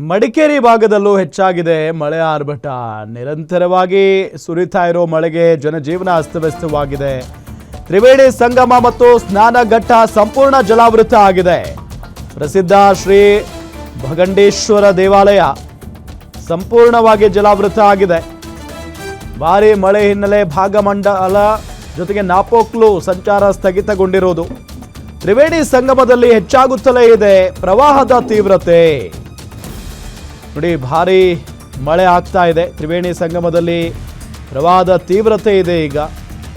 ಮಡಿಕೇರಿ ಭಾಗದಲ್ಲೂ ಹೆಚ್ಚಾಗಿದೆ ಮಳೆ ಆರ್ಭಟ. ನಿರಂತರವಾಗಿ ಸುರಿತಾ ಇರೋ ಮಳೆಗೆ ಜನಜೀವನ ಅಸ್ತವ್ಯಸ್ತವಾಗಿದೆ. ತ್ರಿವೇಣಿ ಸಂಗಮ ಮತ್ತು ಸ್ನಾನಘಟ್ಟ ಸಂಪೂರ್ಣ ಜಲಾವೃತ ಆಗಿದೆ. ಪ್ರಸಿದ್ಧ ಶ್ರೀ ಭಗಂಡೇಶ್ವರ ದೇವಾಲಯ ಸಂಪೂರ್ಣವಾಗಿ ಜಲಾವೃತ ಆಗಿದೆ. ಭಾರಿ ಮಳೆ ಹಿನ್ನೆಲೆ ಭಾಗಮಂಡಲ ಜೊತೆಗೆ ನಾಪೋಕ್ಲು ಸಂಚಾರ ಸ್ಥಗಿತಗೊಂಡಿರುವುದು. ತ್ರಿವೇಣಿ ಸಂಗಮದಲ್ಲಿ ಹೆಚ್ಚಾಗುತ್ತಲೇ ಇದೆ ಪ್ರವಾಹದ ತೀವ್ರತೆ. ನೋಡಿ, ಭಾರಿ ಮಳೆ ಆಗ್ತಾ ಇದೆ. ತ್ರಿವೇಣಿ ಸಂಗಮದಲ್ಲಿ ಪ್ರವಾಹದ ತೀವ್ರತೆ ಇದೆ. ಈಗ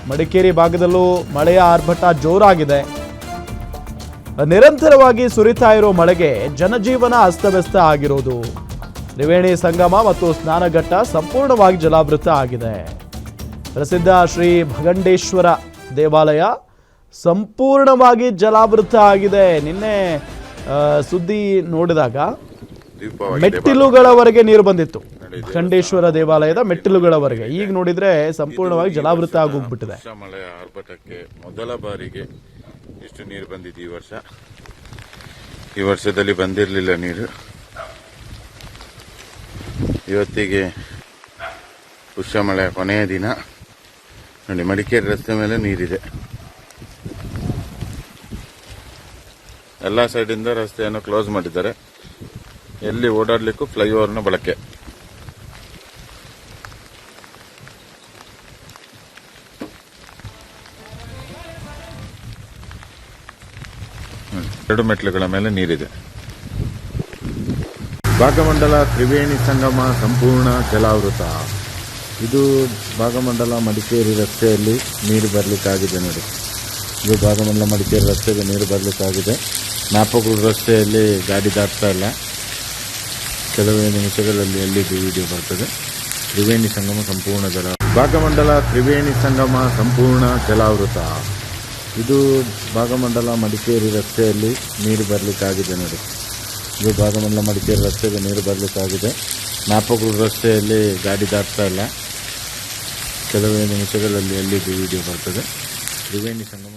ಮಡಿಕೇರಿ ಭಾಗದಲ್ಲೂ ಮಳೆಯ ಆರ್ಭಟ ಜೋರಾಗಿದೆ. ನಿರಂತರವಾಗಿ ಸುರಿತಾ ಇರೋ ಮಳೆಗೆ ಜನಜೀವನ ಅಸ್ತವ್ಯಸ್ತ ಆಗಿರೋದು. ತ್ರಿವೇಣಿ ಸಂಗಮ ಮತ್ತು ಸ್ನಾನಘಟ್ಟ ಸಂಪೂರ್ಣವಾಗಿ ಜಲಾವೃತ ಆಗಿದೆ. ಪ್ರಸಿದ್ಧ ಶ್ರೀ ಭಗಂಡೇಶ್ವರ ದೇವಾಲಯ ಸಂಪೂರ್ಣವಾಗಿ ಜಲಾವೃತ ಆಗಿದೆ. ನಿನ್ನೆ ಸುದ್ದಿ ನೋಡಿದಾಗ ಮೆಟ್ಟಿಲುಗಳವರೆಗೆ ನೀರು ಬಂದಿತ್ತು. ಭಗಂಡೇಶ್ವರ ದೇವಾಲಯದ ಮೆಟ್ಟಿಲುಗಳವರೆಗೆ. ಈಗ ನೋಡಿದ್ರೆ ಸಂಪೂರ್ಣವಾಗಿ ಜಲಾವೃತ ಆಗೋಗ್ಬಿಟ್ಟಿದೆ. ಮಳೆಯ ಆರ್ಭಟಕ್ಕೆ ಮೊದಲ ಬಾರಿಗೆ ಇಷ್ಟು ನೀರು ಬಂದಿದೆ ಈ ವರ್ಷ. ಈ ವರ್ಷದಲ್ಲಿ ಬಂದಿರಲಿಲ್ಲ ನೀರು. ಇವತ್ತಿಗೆ ಪುಷ್ಯ ಮಳೆಯ ಕೊನೆಯ ದಿನ. ನೋಡಿ, ಮಡಿಕೇರಿ ರಸ್ತೆ ಮೇಲೆ ನೀರಿದೆ. ಎಲ್ಲ ಸೈಡಿಂದ ರಸ್ತೆಯನ್ನು ಕ್ಲೋಸ್ ಮಾಡಿದ್ದಾರೆ. ಎಲ್ಲಿ ಓಡಾಡ್ಲಿಕ್ಕೂ ಫ್ಲೈಓವರ್ನ ಬಳಕೆ. ಎರಡು ಮೆಟ್ಲುಗಳ ಮೇಲೆ ನೀರಿದೆ. ಭಾಗಮಂಡಲ ತ್ರಿವೇಣಿ ಸಂಗಮ ಸಂಪೂರ್ಣ ಜಲಾವೃತ. ಇದು ಭಾಗಮಂಡಲ ಮಡಿಕೇರಿ ರಸ್ತೆಯಲ್ಲಿ ನೀರು ಬರಲಿಕ್ಕಾಗಿದೆ. ನೋಡಿ, ಇದು ಭಾಗಮಂಡಲ ಮಡಿಕೇರಿ ರಸ್ತೆಗೆ ನೀರು ಬರಲಿಕ್ಕಾಗಿದೆ. ನಾಪೋಕ್ಲು ರಸ್ತೆಯಲ್ಲಿ ಗಾಡಿ ದಾಟ್ತಾ ಇಲ್ಲ. ಕೆಲವೇ ನಿಮಿಷಗಳಲ್ಲಿ ಎಲ್ಲಿದ್ದು ವಿಡಿಯೋ ಬರ್ತದೆ. ತ್ರಿವೇಣಿ ಸಂಗಮ ಸಂಪೂರ್ಣ ಭಾಗಮಂಡಲ ತ್ರಿವೇಣಿ ಸಂಗಮ ಸಂಪೂರ್ಣ ಜಲಾವೃತ. ಇದು ಭಾಗಮಂಡಲ ಮಡಿಕೇರಿ ರಸ್ತೆಯಲ್ಲಿ ನೀರು ಬರಲಿಕ್ಕಾಗಿದೆ. ನೋಡಿ, ಇದು ಭಾಗಮಂಡಲ ಮಡಿಕೇರಿ ರಸ್ತೆಗೆ ನೀರು ಬರಲಿಕ್ಕಾಗಿದೆ. ನಾಪೋಕ್ಲು ರಸ್ತೆಯಲ್ಲಿ ಗಾಡಿ ದಾಟ್ತಾ ಇಲ್ಲ. ಕೆಲವೇ ನಿಮಿಷಗಳಲ್ಲಿ ಎಲ್ಲಿದ್ದು ವಿಡಿಯೋ ಬರ್ತದೆ. ತ್ರಿವೇಣಿ ಸಂಗಮ